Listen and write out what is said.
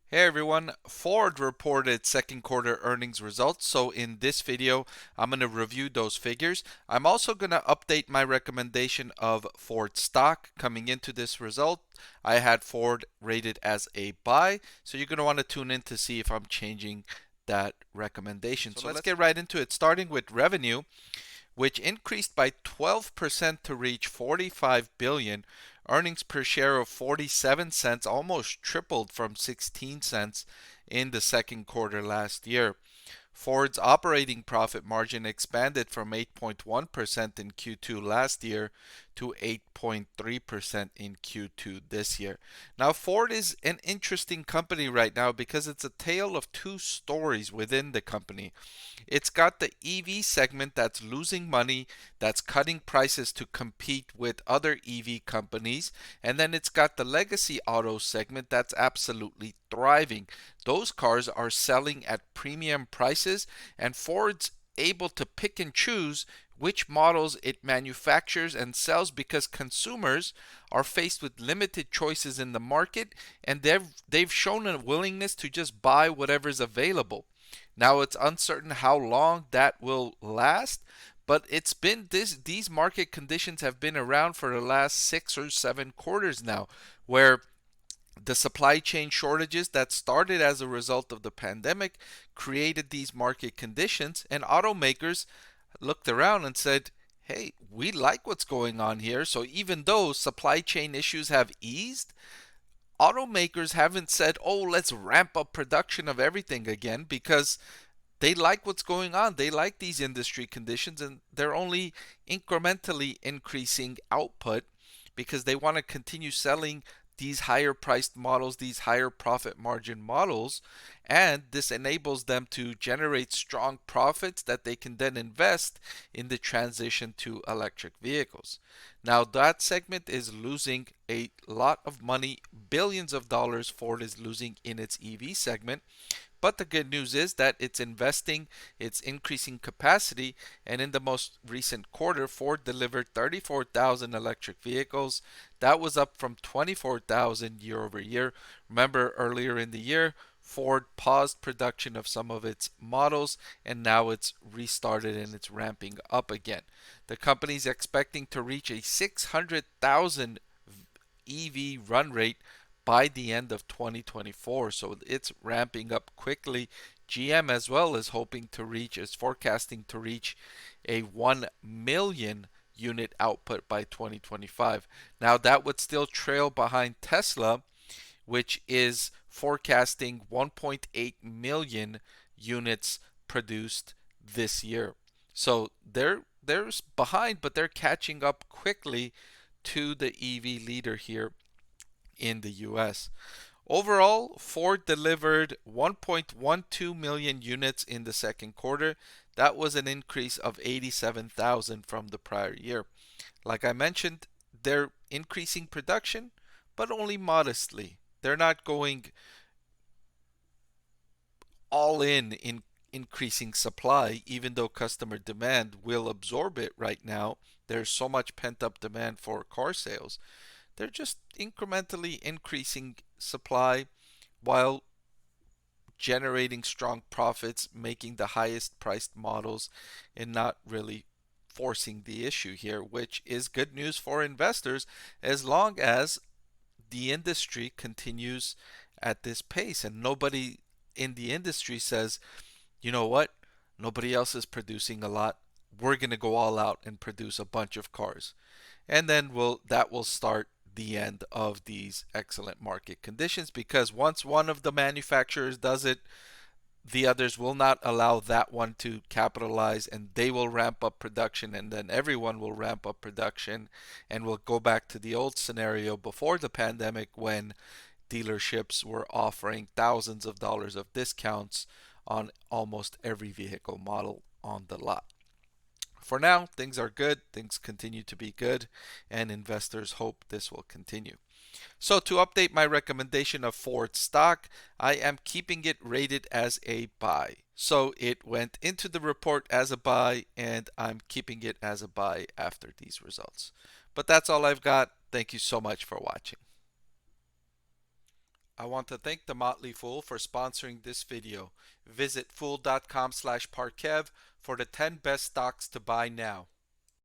Hey everyone, Ford reported second quarter earnings results. So in this video, I'm going to review those figures. I'm also going to update my recommendation of Ford stock coming into this result. I had Ford rated as a buy, so you're going to want to tune in to see if I'm changing that recommendation. So let's get right into it, starting with revenue, which increased by 12% to reach 45 billion. Earnings per share of 47 cents almost tripled from 16 cents in the second quarter last year. Ford's operating profit margin expanded from 8.1% in Q2 last year to 8.3% in Q2 this year. Now, Ford is an interesting company right now because it's a tale of two stories within the company. It's got the EV segment that's losing money, that's cutting prices to compete with other EV companies, and then it's got the legacy auto segment that's absolutely thriving. Those cars are selling at premium prices, and Ford's able to pick and choose which models it manufactures and sells because consumers are faced with limited choices in the market, and they've shown a willingness to just buy whatever's available. Now it's uncertain how long that will last, but it's been these market conditions have been around for the last 6 or 7 quarters now, where the supply chain shortages that started as a result of the pandemic created these market conditions, and automakers looked around and said, hey, we like what's going on here. So even though supply chain issues have eased, automakers haven't said, oh, let's ramp up production of everything again, because they like what's going on. They like these industry conditions, and they're only incrementally increasing output because they want to continue selling these higher priced models, these higher profit margin models, and this enables them to generate strong profits that they can then invest in the transition to electric vehicles. Now, that segment is losing a lot of money, billions of dollars Ford is losing in its EV segment. But the good news is that it's investing, it's increasing capacity, and in the most recent quarter, Ford delivered 34,000 electric vehicles. That was up from 24,000 year over year. Remember, earlier in the year, Ford paused production of some of its models, and now it's restarted and it's ramping up again. The company's expecting to reach a 600,000 EV run rate by the end of 2024. So it's ramping up quickly. GM as well is forecasting to reach a 1 million unit output by 2025. Now that would still trail behind Tesla, which is forecasting 1.8 million units produced this year. So they're behind, but they're catching up quickly to the EV leader here in the US. Overall, Ford delivered 1.12 million units in the second quarter. That was an increase of 87,000 from the prior year. Like I mentioned, they're increasing production, but only modestly. They're not going all in increasing supply, even though customer demand will absorb it right now. There's so much pent up demand for car sales. They're just incrementally increasing supply while generating strong profits, making the highest priced models, and not really forcing the issue here, which is good news for investors as long as the industry continues at this pace and nobody in the industry says, you know what, nobody else is producing a lot. We're going to go all out and produce a bunch of cars. And then that will start the end of these excellent market conditions, because once one of the manufacturers does it, the others will not allow that one to capitalize, and they will ramp up production, and then everyone will ramp up production, and we'll go back to the old scenario before the pandemic when dealerships were offering thousands of dollars of discounts on almost every vehicle model on the lot. For now, things are good, things continue to be good, and investors hope this will continue. So to update my recommendation of Ford stock, I am keeping it rated as a buy. So it went into the report as a buy, and I'm keeping it as a buy after these results. But that's all I've got. Thank you so much for watching. I want to thank the Motley Fool for sponsoring this video. Visit fool.com/Parkev for the 10 best stocks to buy now.